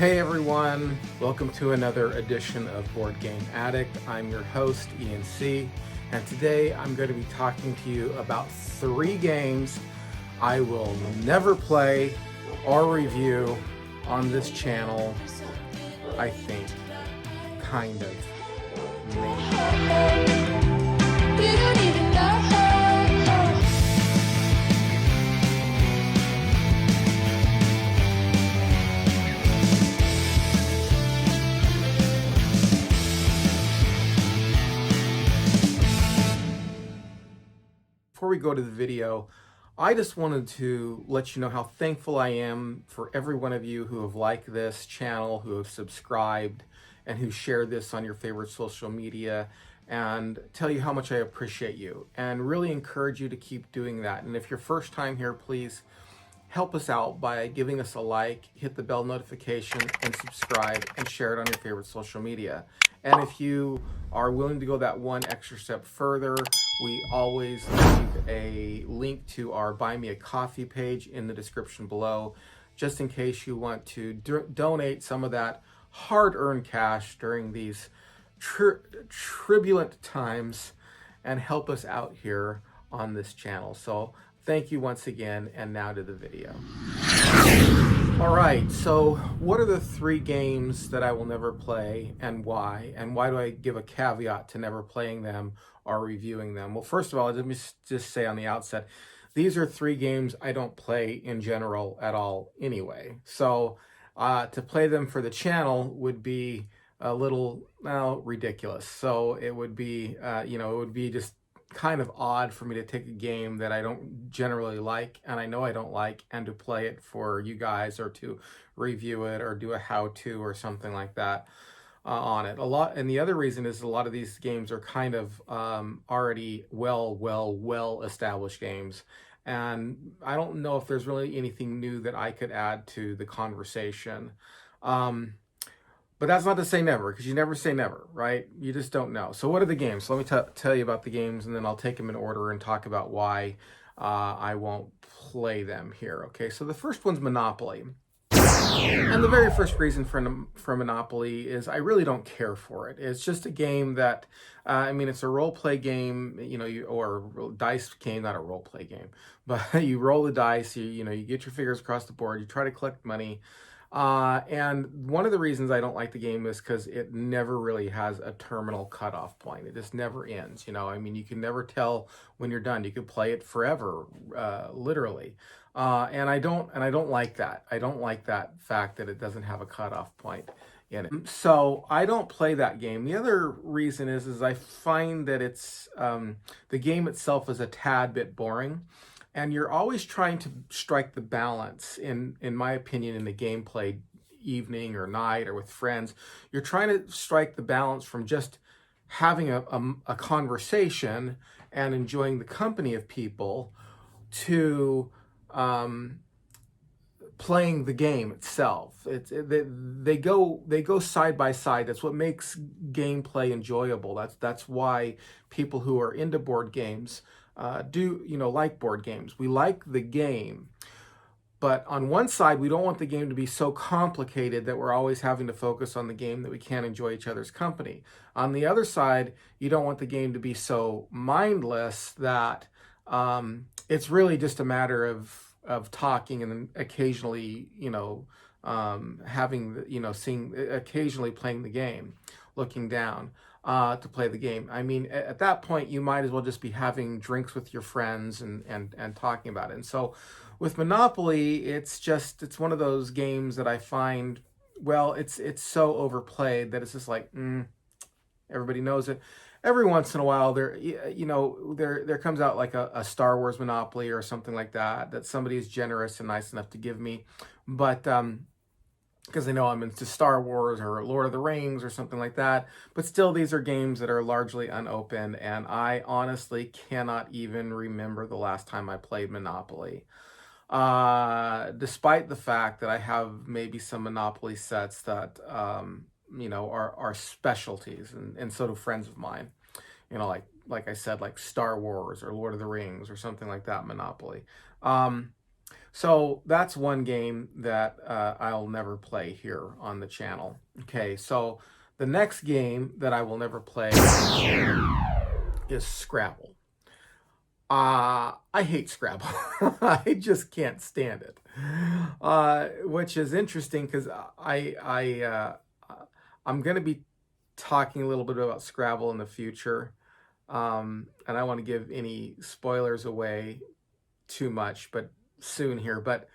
Hey everyone, welcome to another edition of Board Game Addict. I'm your host, Ian C., and today I'm going to be talking to you about 3 games I will never play or review on this channel. I think, kind of, maybe. Before we go to the video, I just wanted to let you know how thankful I am for every one of you who have liked this channel, who have subscribed, and who shared this on your favorite social media, and tell you how much I appreciate you and really encourage you to keep doing that. And if you're first time here, please help us out by giving us a like, hit the bell notification, and subscribe, and share it on your favorite social media. And if you are willing to go that one extra step further, we always leave a link to our Buy Me a Coffee page in the description below, just in case you want to donate some of that hard-earned cash during these turbulent times and help us out here on this channel. So thank you once again, and now to the video. All right, so what are the 3 games that I will never play and why? And why do I give a caveat to never playing them or reviewing them? Well, first of all, let me just say on the outset, these are 3 games I don't play in general at all anyway. So to play them for the channel would be a little, well, ridiculous. So it would be, it would be just kind of odd for me to take a game that I don't generally like, and I know I don't like, and to play it for you guys, or to review it, or do a how-to or something like that on it. And the other reason is a lot of these games are kind of already well established games, and I don't know if there's really anything new that I could add to the conversation. But that's not to say never, because you never say never, right? You just don't know. So what are the games? So let me tell you about the games, and then I'll take them in order and talk about why I won't play them here, okay? So the first one's Monopoly. And the very first reason for Monopoly is I really don't care for it. It's just a game that, it's a role-play game, or dice game, not a role-play game. But you roll the dice, you get your figures across the board, you try to collect money. And one of the reasons I don't like the game is because it never really has a terminal cutoff point. It just never ends. You can never tell when you're done. You could play it forever, literally. And I don't like that. I don't like that fact that it doesn't have a cutoff point in it. So I don't play that game. The other reason is I find that it's the game itself is a tad bit boring. And you're always trying to strike the balance, in my opinion, in the gameplay evening or night or with friends. You're trying to strike the balance from just having a conversation and enjoying the company of people to playing the game itself. They go side by side. That's what makes gameplay enjoyable. That's why people who are into board games like board games. We like the game, but on one side, we don't want the game to be so complicated that we're always having to focus on the game that we can't enjoy each other's company. On the other side, you don't want the game to be so mindless that it's really just a matter of talking and then occasionally, occasionally playing the game, looking down to play the game. At that point, you might as well just be having drinks with your friends and talking about it. And so with Monopoly, it's one of those games that I find, well, it's so overplayed that it's just like, everybody knows it. Every once in a while, there comes out like a Star Wars Monopoly or something like that somebody is generous and nice enough to give me. But because they know I'm into Star Wars or Lord of the Rings or something like that. But still, these are games that are largely unopened, and I honestly cannot even remember the last time I played Monopoly. Despite the fact that I have maybe some Monopoly sets that, are specialties, and so do friends of mine. Like I said, like Star Wars or Lord of the Rings or something like that, Monopoly. So that's one game that I'll never play here on the channel. Okay, so the next game that I will never play is Scrabble. I hate Scrabble. I just can't stand it. Which is interesting because I'm going to be talking a little bit about Scrabble in the future. And I want to give any spoilers away too much, but soon here. But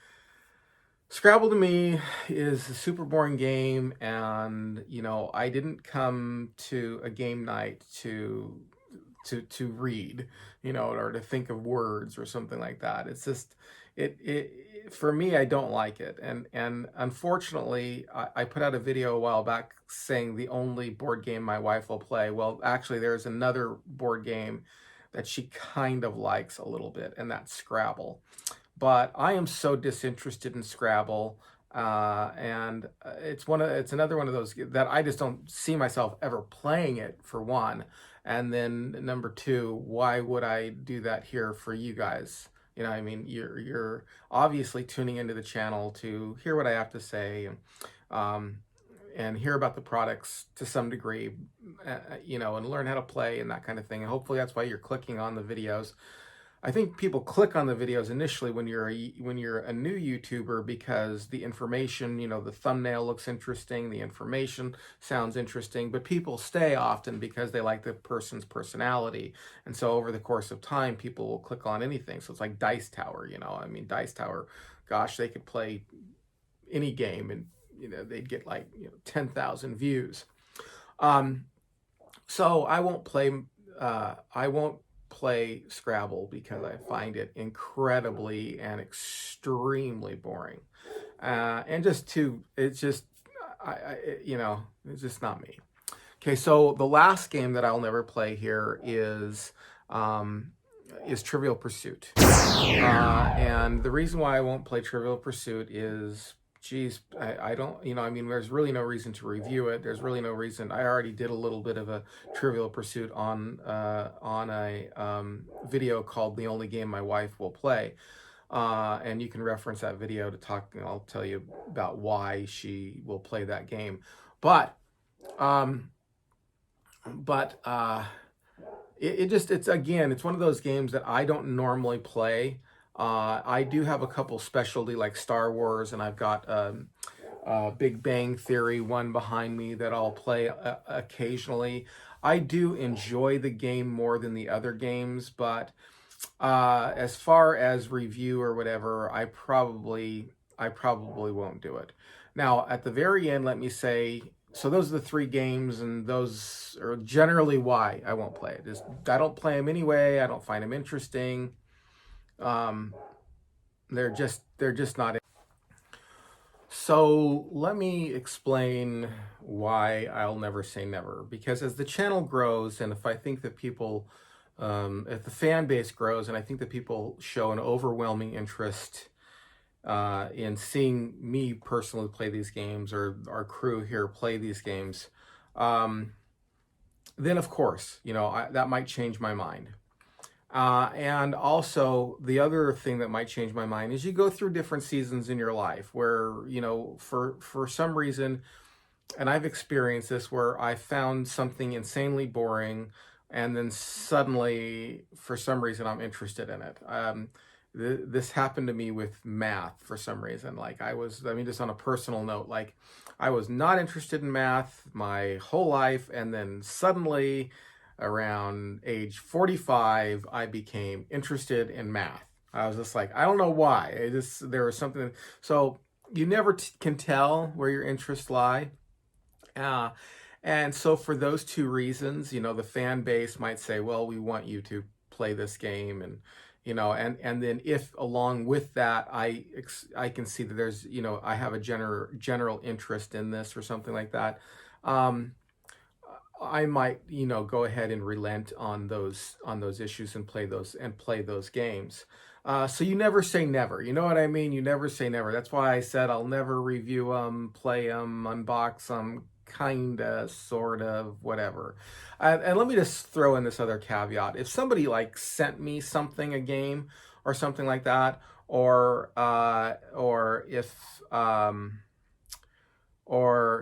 Scrabble to me is a super boring game, and I didn't come to a game night to read, or to think of words or something like that. It's just it for me, I don't like it, and unfortunately, I put out a video a while back saying the only board game my wife will play. Well, actually, there's another board game that she kind of likes a little bit, and that's Scrabble. But I am so disinterested in Scrabble, and it's another one of those that I just don't see myself ever playing it, for one. And then number two, why would I do that here for you guys? I mean, you're obviously tuning into the channel to hear what I have to say, and hear about the products to some degree, and learn how to play and that kind of thing. And hopefully that's why you're clicking on the videos. I think people click on the videos initially when you're a new YouTuber because the information, the thumbnail looks interesting, the information sounds interesting, but people stay often because they like the person's personality. And so over the course of time, people will click on anything. So it's like Dice Tower, I mean, Dice Tower, gosh, they could play any game and, they'd get like, 10,000 views. So I won't play Scrabble because I find it incredibly and extremely boring, and it's just it's just not me. Okay, so the last game that I'll never play here is Trivial Pursuit, and the reason why I won't play Trivial Pursuit is, geez, I don't, I mean, there's really no reason to review it. There's really no reason. I already did a little bit of a Trivial Pursuit on a video called The Only Game My Wife Will Play. And you can reference that video to talk, and I'll tell you about why she will play that game. But it's one of those games that I don't normally play. I do have a couple specialty like Star Wars, and I've got Big Bang Theory one behind me that I'll play occasionally. I do enjoy the game more than the other games, but as far as review or whatever, I probably won't do it. Now, at the very end, let me say, so those are the three games, and those are generally why I won't play it. I don't play them anyway. I don't find them interesting. They're just not. So let me explain why I'll never say never, because as the channel grows, and if I think that people, if the fan base grows, and I think that people show an overwhelming interest in seeing me personally play these games, or our crew here play these games, then of course, that might change my mind. And also, the other thing that might change my mind is you go through different seasons in your life where, for some reason, and I've experienced this, where I found something insanely boring, and then suddenly, for some reason, I'm interested in it. This happened to me with math for some reason. Like just on a personal note, like I was not interested in math my whole life, and then suddenly, around age 45, I became interested in math. I was just like, I don't know why. There was something. So you never can tell where your interests lie. And so for those two reasons, the fan base might say, well, we want you to play this game. And, and then if along with that, I can see that there's, I have a general interest in this or something like that. I might, go ahead and relent on those issues and play those games. So you never say never. You know what I mean? You never say never. That's why I said I'll never review them, play them, unbox them, kinda, sort of, whatever. And let me just throw in this other caveat. If somebody like sent me something, a game or something like that, or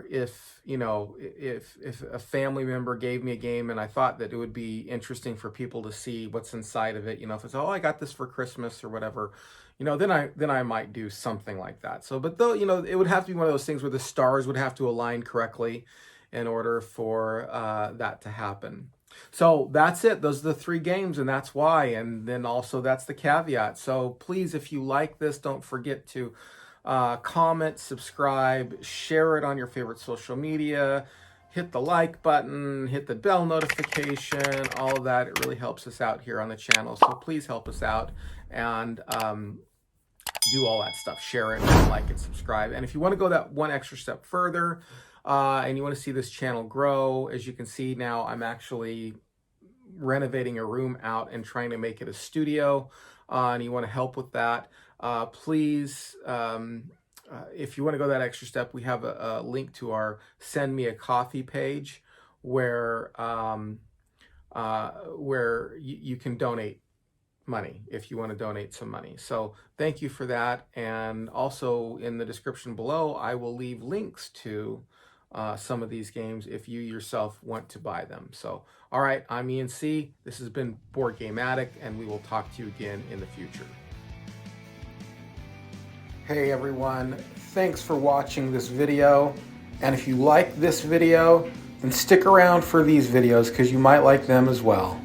if you know, if a family member gave me a game and I thought that it would be interesting for people to see what's inside of it, you know, if it's, oh, I got this for Christmas or whatever, you know, then I might do something like that. So, but though, you know, it would have to be one of those things where the stars would have to align correctly in order for that to happen. So that's it. Those are the three games, and that's why. And then also that's the caveat. So please, if you like this, don't forget to comment, subscribe, share it on your favorite social media, hit the like button, hit the bell notification, all of that. It really helps us out here on the channel. So please help us out and do all that stuff. Share it, like it, subscribe. And if you want to go that one extra step further, and you want to see this channel grow, as you can see now, I'm actually renovating a room out and trying to make it a studio, and you want to help with that, please, if you want to go that extra step, we have a link to our Send Me a Coffee page where you can donate money if you want to donate some money. So thank you for that. And also in the description below, I will leave links to some of these games if you yourself want to buy them. So, all right, I'm Ian C. This has been Board Game Addict, and we will talk to you again in the future. Hey everyone, thanks for watching this video. And if you like this video, then stick around for these videos because you might like them as well.